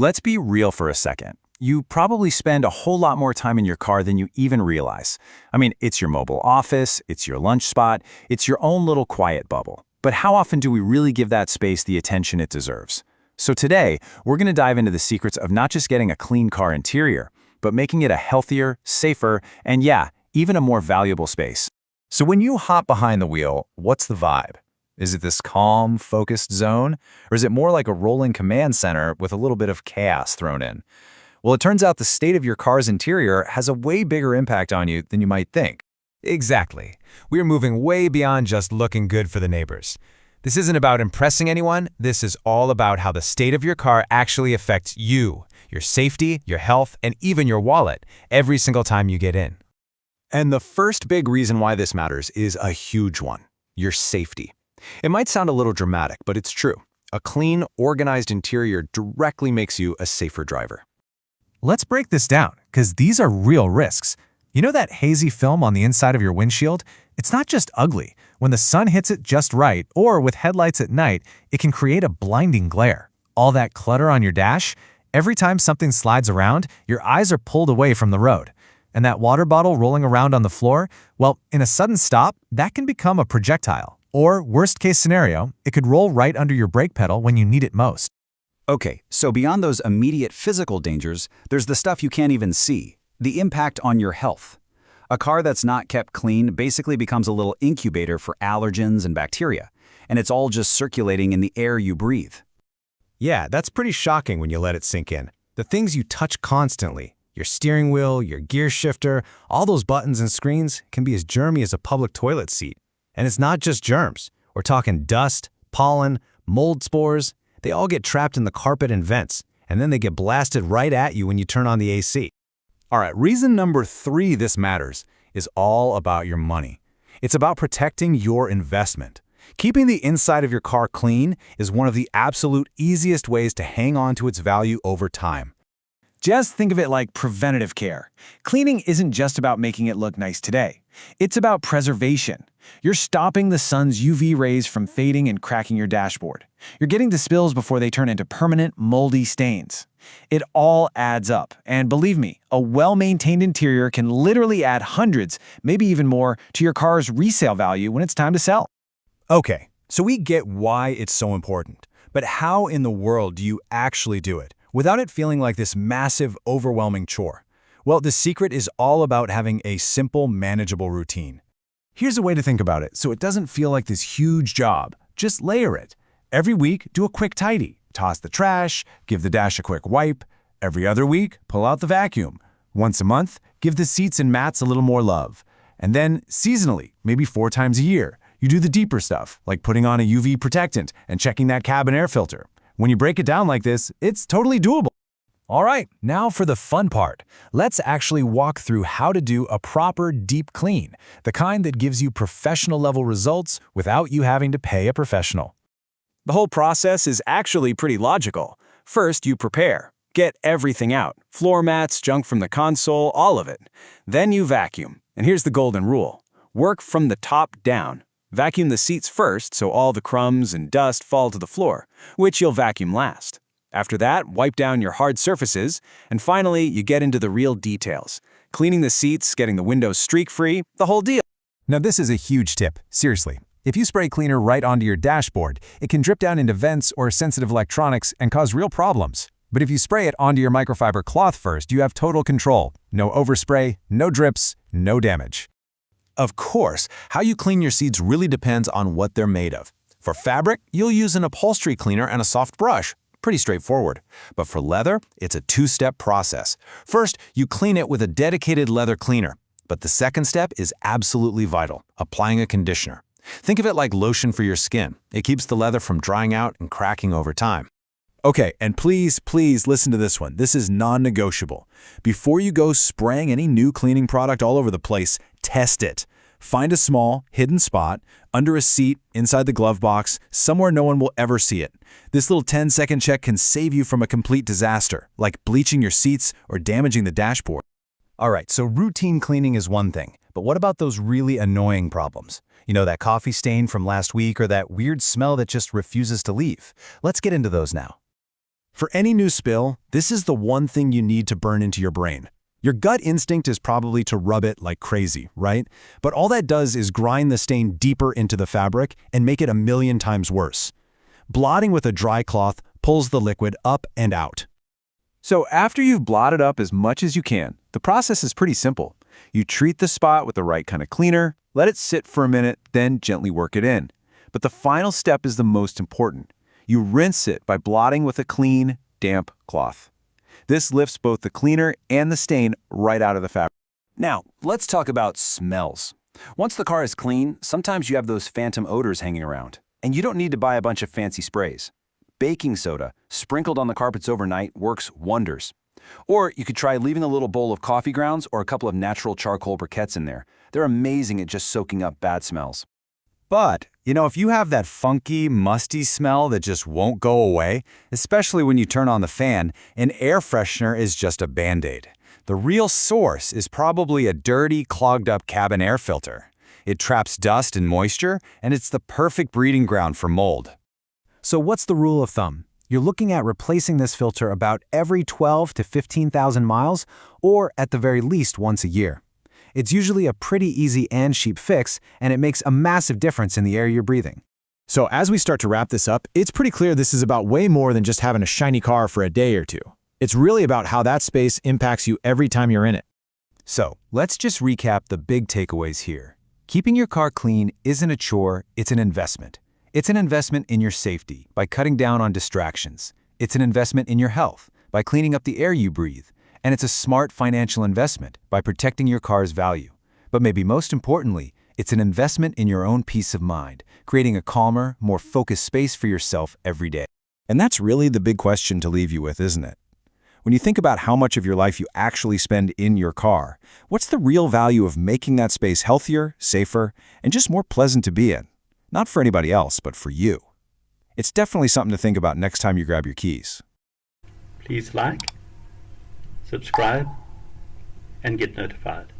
Let's be real for a second. You probably spend a whole lot more time in your car than you even realize. I mean, it's your mobile office, it's your lunch spot, it's your own little quiet bubble. But how often do we really give that space the attention it deserves? So today, we're going to dive into the secrets of not just getting a clean car interior, but making it a healthier, safer, and yeah, even a more valuable space. So when you hop behind the wheel, what's the vibe? Is it this calm, focused zone? Or is it more like a rolling command center with a little bit of chaos thrown in? Well, it turns out the state of your car's interior has a way bigger impact on you than you might think. Exactly. We're moving way beyond just looking good for the neighbors. This isn't about impressing anyone. This is all about how the state of your car actually affects you, your safety, your health, and even your wallet every single time you get in. And the first big reason why this matters is a huge one: your safety. It might sound a little dramatic, but it's true. A clean, organized interior directly makes you a safer driver. Let's break this down, because these are real risks. You know that hazy film on the inside of your windshield? It's not just ugly. When the sun hits it just right, or with headlights at night, it can create a blinding glare. All that clutter on your dash, every time something slides around, your eyes are pulled away from the road. And that water bottle rolling around on the floor, well, in a sudden stop, that can become a projectile. Or, worst case scenario, it could roll right under your brake pedal when you need it most. Okay, so beyond those immediate physical dangers, there's the stuff you can't even see, the impact on your health. A car that's not kept clean basically becomes a little incubator for allergens and bacteria, and it's all just circulating in the air you breathe. Yeah, that's pretty shocking when you let it sink in. The things you touch constantly, your steering wheel, your gear shifter, all those buttons and screens can be as germy as a public toilet seat. And it's not just germs. We're talking dust, pollen, mold spores. They all get trapped in the carpet and vents, and then they get blasted right at you when you turn on the AC. All right, reason number 3 this matters is all about your money. It's about protecting your investment. Keeping the inside of your car clean is one of the absolute easiest ways to hang on to its value over time. Just think of it like preventative care. Cleaning isn't just about making it look nice today. It's about preservation. You're stopping the sun's UV rays from fading and cracking your dashboard. You're getting the spills before they turn into permanent, moldy stains. It all adds up, and believe me, a well-maintained interior can literally add hundreds, maybe even more, to your car's resale value when it's time to sell. Okay, so we get why it's so important, but how in the world do you actually do it without it feeling like this massive, overwhelming chore? Well, the secret is all about having a simple, manageable routine. Here's a way to think about it so it doesn't feel like this huge job. Just layer it. Every week, do a quick tidy. Toss the trash, give the dash a quick wipe. Every other week, pull out the vacuum. Once a month, give the seats and mats a little more love. And then, seasonally, maybe 4 times a year, you do the deeper stuff, like putting on a UV protectant and checking that cabin air filter. When you break it down like this, it's totally doable. All right, now for the fun part. Let's actually walk through how to do a proper deep clean, the kind that gives you professional-level results without you having to pay a professional. The whole process is actually pretty logical. First, you prepare. Get everything out. Floor mats, junk from the console, all of it. Then you vacuum. And here's the golden rule. Work from the top down. Vacuum the seats first so all the crumbs and dust fall to the floor, which you'll vacuum last. After that, wipe down your hard surfaces, and finally, you get into the real details. Cleaning the seats, getting the windows streak-free, the whole deal. Now this is a huge tip, seriously. If you spray cleaner right onto your dashboard, it can drip down into vents or sensitive electronics and cause real problems. But if you spray it onto your microfiber cloth first, you have total control. No overspray, no drips, no damage. Of course, how you clean your seats really depends on what they're made of. For fabric, you'll use an upholstery cleaner and a soft brush. Pretty straightforward. But for leather, it's a 2-step process. First, you clean it with a dedicated leather cleaner. But the second step is absolutely vital, applying a conditioner. Think of it like lotion for your skin. It keeps the leather from drying out and cracking over time. Okay, and please listen to this one. This is non-negotiable. Before you go spraying any new cleaning product all over the place, test it. Find a small, hidden spot, under a seat, inside the glove box, somewhere no one will ever see it. This little 10-second check can save you from a complete disaster, like bleaching your seats or damaging the dashboard. All right, so routine cleaning is one thing, but what about those really annoying problems? You know, that coffee stain from last week or that weird smell that just refuses to leave? Let's get into those now. For any new spill, this is the one thing you need to burn into your brain. Your gut instinct is probably to rub it like crazy, right? But all that does is grind the stain deeper into the fabric and make it 1,000,000 times worse. Blotting with a dry cloth pulls the liquid up and out. So after you've blotted up as much as you can, the process is pretty simple. You treat the spot with the right kind of cleaner, let it sit for a minute, then gently work it in. But the final step is the most important. You rinse it by blotting with a clean, damp cloth. This lifts both the cleaner and the stain right out of the fabric. Now, let's talk about smells. Once the car is clean, sometimes you have those phantom odors hanging around. And you don't need to buy a bunch of fancy sprays. Baking soda, sprinkled on the carpets overnight, works wonders. Or you could try leaving a little bowl of coffee grounds or a couple of natural charcoal briquettes in there. They're amazing at just soaking up bad smells. But, if you have that funky, musty smell that just won't go away, especially when you turn on the fan, an air freshener is just a Band-Aid. The real source is probably a dirty, clogged-up cabin air filter. It traps dust and moisture, and it's the perfect breeding ground for mold. So what's the rule of thumb? You're looking at replacing this filter about every 12 to 15,000 miles, or at the very least once a year. It's usually a pretty easy and cheap fix, and it makes a massive difference in the air you're breathing. So as we start to wrap this up, it's pretty clear this is about way more than just having a shiny car for a day or two. It's really about how that space impacts you every time you're in it. So, let's just recap the big takeaways here. Keeping your car clean isn't a chore, it's an investment. It's an investment in your safety by cutting down on distractions. It's an investment in your health by cleaning up the air you breathe. And it's a smart financial investment by protecting your car's value. But maybe most importantly, it's an investment in your own peace of mind, creating a calmer, more focused space for yourself every day. And that's really the big question to leave you with, isn't it? When you think about how much of your life you actually spend in your car, what's the real value of making that space healthier, safer, and just more pleasant to be in? Not for anybody else, but for you. It's definitely something to think about next time you grab your keys. Please like, subscribe, and get notified.